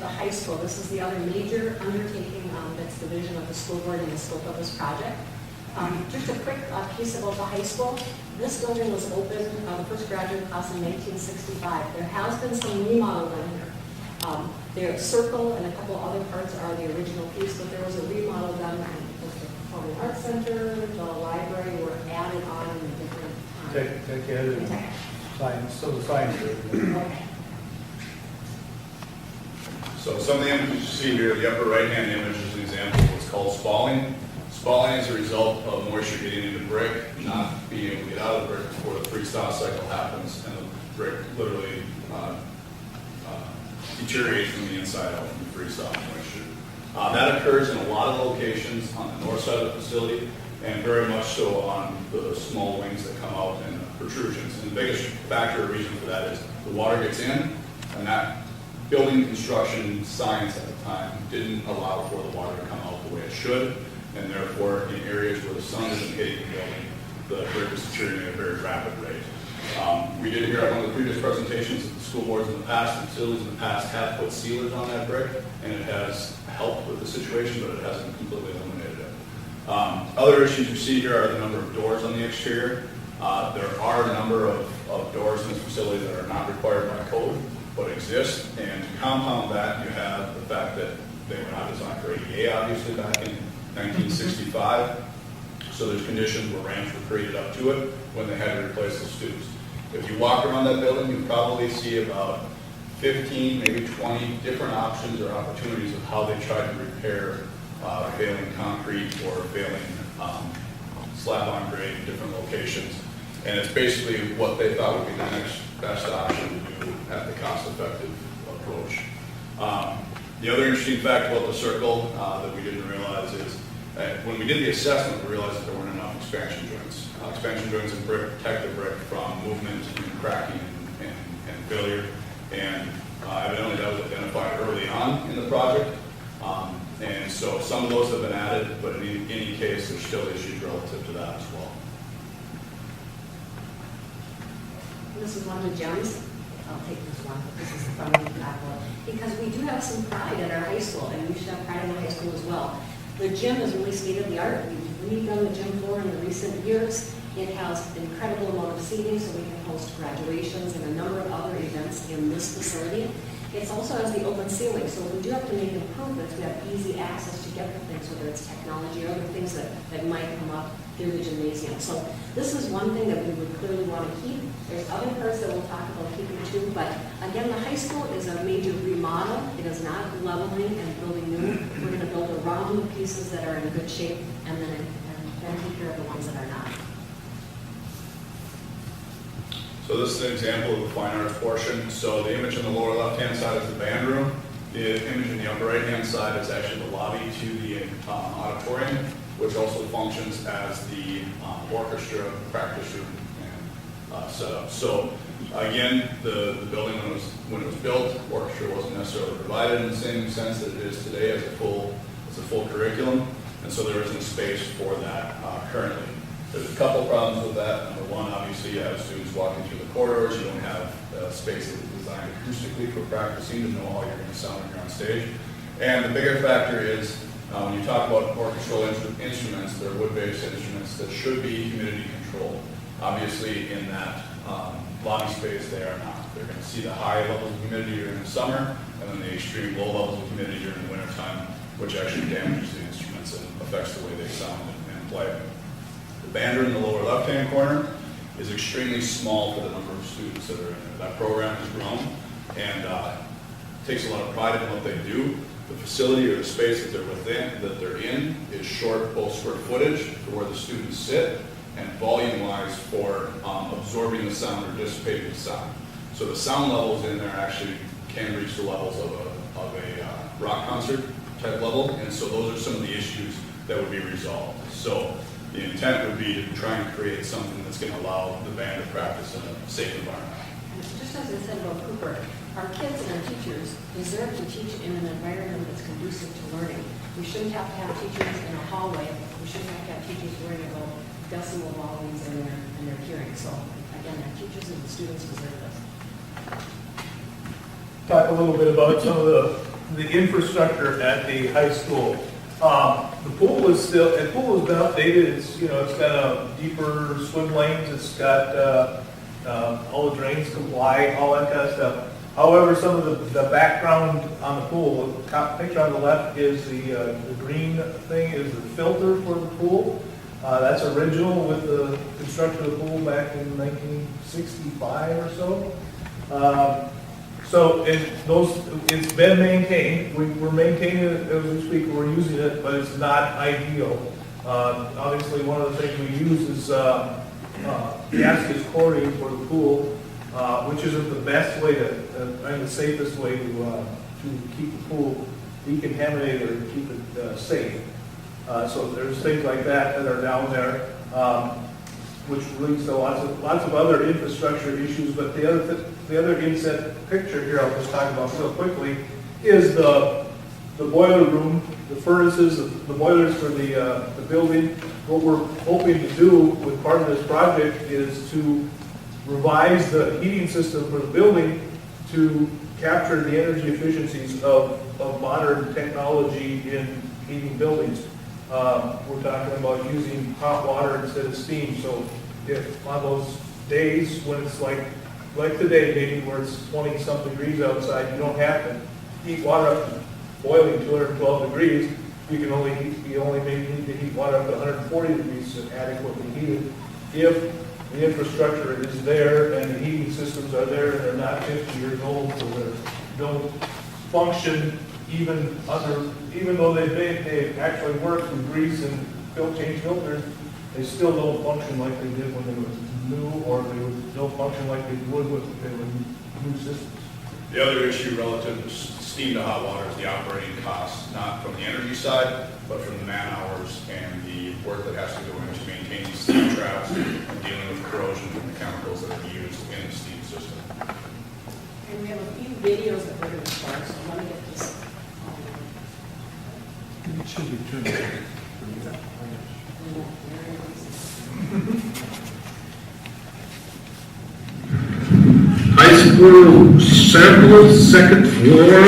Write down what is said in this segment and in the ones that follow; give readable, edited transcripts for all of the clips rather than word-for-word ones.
the high school. This is the other major undertaking that's the vision of the school board and the scope of this project. Just a quick piece about the high school. This building was opened, the first graduate class in 1965. There has been some remodel done here. Their circle and a couple other parts are the original piece, but there was a remodel done, and the Performing Arts Center, the library were added on in a different Tech ed and science, so the science. Okay. So some of the images you see here, the upper right-hand image is an example of what's called spalling. Spalling is a result of moisture getting into brick, not being able to get out of the brick before the freeze-thaw cycle happens, and the brick literally deteriorates from the inside out from the freeze-thaw moisture. That occurs in a lot of locations on the north side of the facility, and very much so on the small wings that come out and the protrusions. And the biggest factor or reason for that is the water gets in, and that building construction science at the time didn't allow for the water to come out the way it should, and therefore in areas where the sun isn't hitting the building, the brick is deteriorating at a very rapid rate. We did hear on one of the previous presentations that the school boards in the past and facilities in the past have put sealers on that brick, and it has helped with the situation, but it hasn't completely eliminated it. Other issues you see here are the number of doors on the exterior. There are a number of doors in this facility that are not required by code, but exist, and to compound that, you have the fact that they were not designed for ADA, obviously, back in 1965. So there's conditions where ramps were created up to it when they had to replace the stoops. If you walk around that building, you probably see about 15, maybe 20 different options or opportunities of how they tried to repair failing concrete or failing slab on grade in different locations. And it's basically what they thought would be the next best option to do at the cost-effective approach. The other interesting fact about the circle that we didn't realize is when we did the assessment, we realized that there weren't enough expansion joints. Expansion joints in brick protect the brick from movement and cracking and failure. And evidently that was identified early on in the project. And so some of those have been added, but in any case, there's still issues relative to that as well. This is one of the gems. I'll take this one. This is from the backboard. Because we do have some pride at our high school, and we should have pride in the high school as well. The gym is really state-of-the-art. We've redone the gym floor in the recent years. It has an incredible amount of seating, so we can host graduations and a number of other events in this facility. It also has the open ceiling, so if we do have to make improvements, we have easy access to get the things, whether it's technology or other things that might come up through the gymnasium. So this is one thing that we would clearly want to keep. There's other parts that we'll talk about keeping too, but again, the high school is a major remodel. It is not leveling and building new. We're going to build around the pieces that are in good shape and then take care of the ones that are not. So this is an example of the fine arts portion. So the image on the lower left-hand side is the band room. The image in the upper right-hand side is actually the lobby to the auditorium, which also functions as the orchestra practice room and setup. So again, the building when it was built, orchestra wasn't necessarily provided in the same sense that it is today as a full curriculum, and so there isn't space for that currently. There's a couple problems with that. Number one, obviously, you have students walking through the corridors. You don't have space that is designed acoustically for practicing to know how you're going to sound when you're on stage. And the bigger factor is when you talk about orchestral instruments, they're wood-based instruments that should be humidity controlled. Obviously, in that lobby space, they are not. They're going to see the high levels of humidity during the summer and then the extreme low levels of humidity during the wintertime, which actually damages the instruments and affects the way they sound and play. The band room in the lower left-hand corner is extremely small for the number of students that are in there. That program has grown and takes a lot of pride in what they do. The facility or the space that they're in is short both square footage for where the students sit and volume-wise for absorbing the sound or dissipating the sound. So the sound levels in there actually can reach the levels of a rock concert type level, and so those are some of the issues that would be resolved. So the intent would be to try and create something that's going to allow the band to practice in a safe environment. Just as I said about Cooper, our kids and our teachers deserve to teach in an environment that's conducive to learning. We shouldn't have to have teachers in a hallway. We shouldn't have to have teachers worrying about decimal volumes and their hearing. So again, our teachers and the students deserve this. Talk a little bit about some of the the infrastructure at the high school. The pool is still, the pool has been updated. It's, you know, it's got a deeper swim lanes. It's got all the drains comply, all that kind of stuff. However, some of the background on the pool, the picture on the left is the green thing is the filter for the pool. That's original with the construction of the pool back in 1965 or so. So it's been maintained. We're maintaining it as we speak. We're using it, but it's not ideal. Obviously, one of the things we use is gaseous chlorine for the pool, which isn't the best way and the safest way to keep the pool decontaminated or keep it safe. So there's things like that are down there, which leads to lots of other infrastructure issues. But the other inset picture here, I'll just talk about real quickly, is the boiler room, the furnaces, the boilers for the building. What we're hoping to do with part of this project is to revise the heating system for the building to capture the energy efficiencies of modern technology in heating buildings. We're talking about using hot water instead of steam. So if on those days when it's like today, maybe where it's 20-something degrees outside, you don't have to heat water up to boiling 212 degrees. You only maybe need to heat water up to 140 degrees to adequately heated. If the infrastructure is there and the heating systems are there and they're not 50 years old, so they don't function even though they actually work with grease and change filters, they still don't function like they did when they were new, or they don't function like they would if they were new systems. The other issue relative to steam to hot water is the operating costs, not from the energy side, but from the man hours and the work that has to go into maintaining steam traps and dealing with corrosion from the chemicals that are used in the steam system. And we have a few videos that we're going to start, so let me get this. It should be turned High school circle, second floor.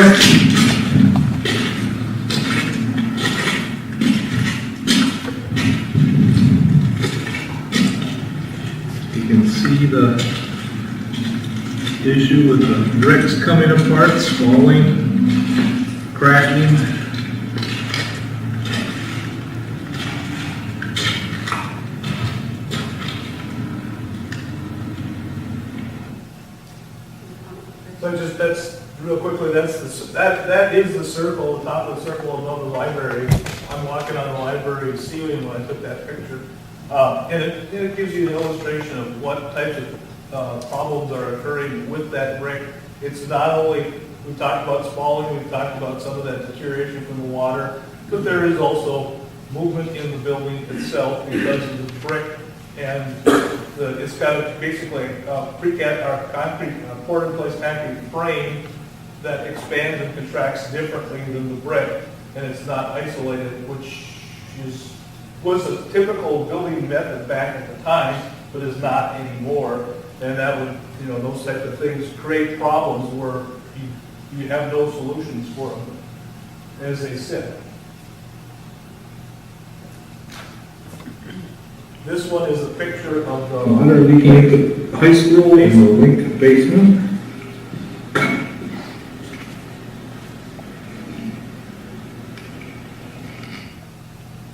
You can see the issue with the bricks coming apart, falling, cracking. So that's real quickly. That is the circle, the top of the circle above the library. I'm walking on the library ceiling when I took that picture, and it gives you an illustration of what types of problems are occurring with that brick. It's not only we talked about spalling, we talked about some of that deterioration from the water, but there is also movement in the building itself because of the brick. And it's got basically a concrete, poured-in-place concrete frame that expands and contracts differently than the brick, and it's not isolated, which was a typical building method back at the time, but is not anymore. And that would, those types of things create problems where you have no solutions for them as they sit. This one is a picture of the Water leaking at the high school in the link basement.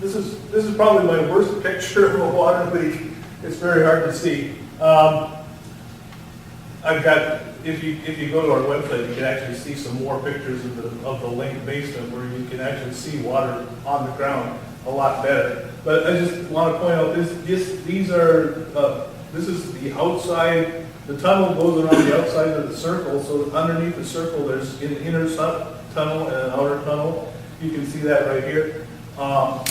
This is probably my worst picture of a water leak. It's very hard to see. I've got, if you go to our website, you can actually see some more pictures of the link basement where you can actually see water on the ground a lot better. But I just want to point out this is the outside. The tunnel goes around the outside of the circle. So underneath the circle, there's an inner tunnel and an outer tunnel. You can see that right here.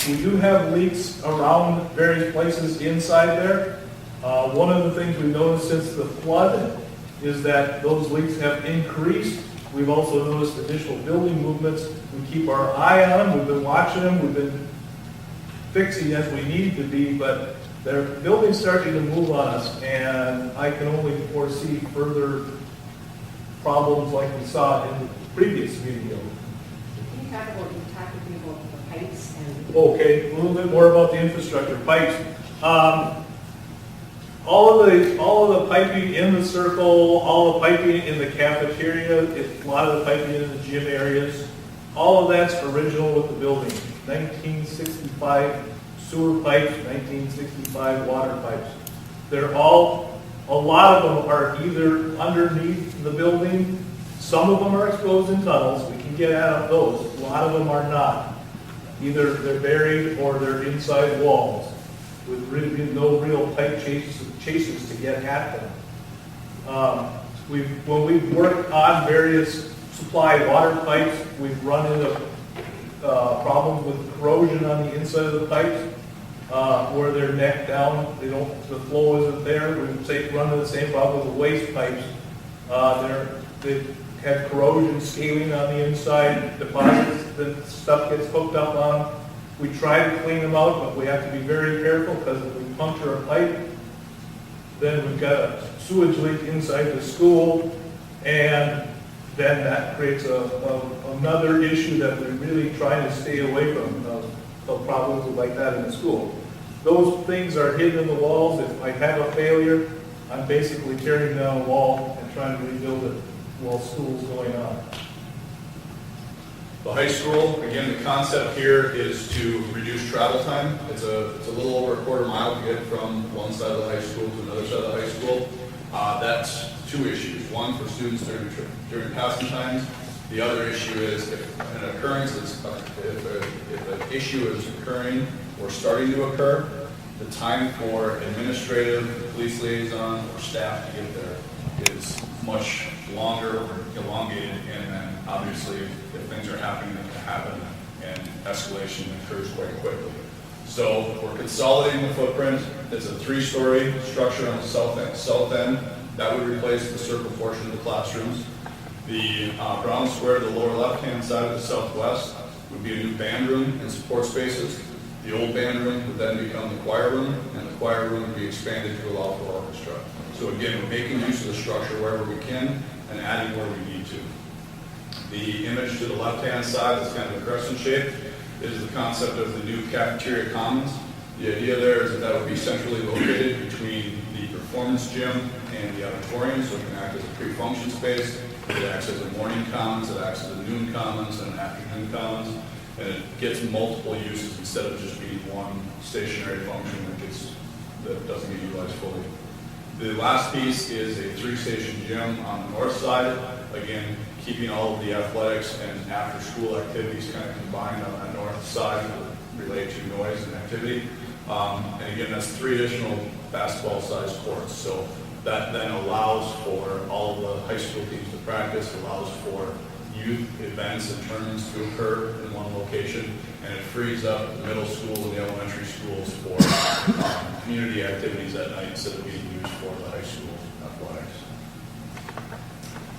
We do have leaks around various places inside there. One of the things we've noticed since the flood is that those leaks have increased. We've also noticed additional building movements. We keep our eye on them. We've been watching them. We've been fixing as we need to be, but their building's starting to move on us, and I can only foresee further problems like we saw in the previous video. talk with me about the pipes and? Okay, a little bit more about the infrastructure, pipes. All of the piping in the circle, all the piping in the cafeteria, a lot of the piping in the gym areas, all of that's original with the building. 1965 sewer pipes, 1965 water pipes. They're all, a lot of them are either underneath the building, some of them are exposed in tunnels, we can get at those, a lot of them are not. Either they're buried or they're inside walls with really no real tight chases to get at them. When we've worked on various supply water pipes, we've run into problems with corrosion on the inside of the pipes where they're necked down. The flow isn't there. We run into the same problem with the waste pipes. They have corrosion scaling on the inside, deposits that stuff gets hooked up on. We try to clean them out, but we have to be very careful because if we puncture a pipe, then we've got a sewage leak inside the school, and then that creates another issue that we're really trying to stay away from, of problems like that in the school. Those things are hidden in the walls. If I have a failure, I'm basically tearing down a wall and trying to rebuild it while school's going on. The high school, again, the concept here is to reduce travel time. It's a little over a quarter mile to get from one side of the high school to another side of the high school. That's two issues. One, for students during passing times. The other issue is if an occurrence is, if an issue is occurring or starting to occur, the time for administrative, police liaison, or staff to get there is much longer or elongated, and then obviously if things are happening, they can happen, and escalation occurs quite quickly. So we're consolidating the footprint. It's a 3-story structure on the south end. That would replace the circle portion of the classrooms. The brown square to the lower left-hand side of the southwest would be a new band room and support spaces. The old band room would then become the choir room, and the choir room would be expanded to allow for orchestra. So again, we're making use of the structure wherever we can and adding where we need to. The image to the left-hand side is kind of a crescent shape. It is the concept of the new cafeteria commons. The idea there is that would be centrally located between the performance gym and the auditorium, so it can act as a pre-function space. It acts as a morning commons, it acts as a noon commons, and an afternoon commons, and it gets multiple uses instead of just being one stationary function that doesn't get utilized fully. The last piece is a 3-station gym on the north side. Again, keeping all of the athletics and after-school activities kind of combined on that north side related to noise and activity. And again, that's 3 additional basketball-sized courts. So that then allows for all of the high school teams to practice, allows for youth events and tournaments to occur in one location, and it frees up the middle school and the elementary schools for community activities at night instead of being used for the high school athletics.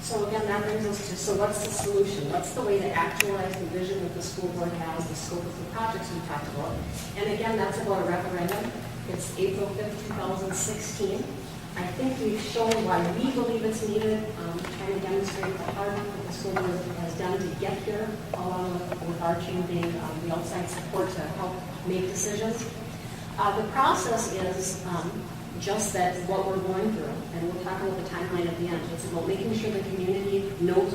So again, that brings us to, so what's the solution? What's the way to actualize the vision that the school board has, the scope of the projects we talked about? And again, that's about a referendum. It's April 5th, 2016. I think we've shown why we believe it's needed, trying to demonstrate the hard work that the school board has done to get here, along with our team being the outside support to help make decisions. The process is just that what we're going through, and we'll talk about the timeline at the end. It's about making sure the community knows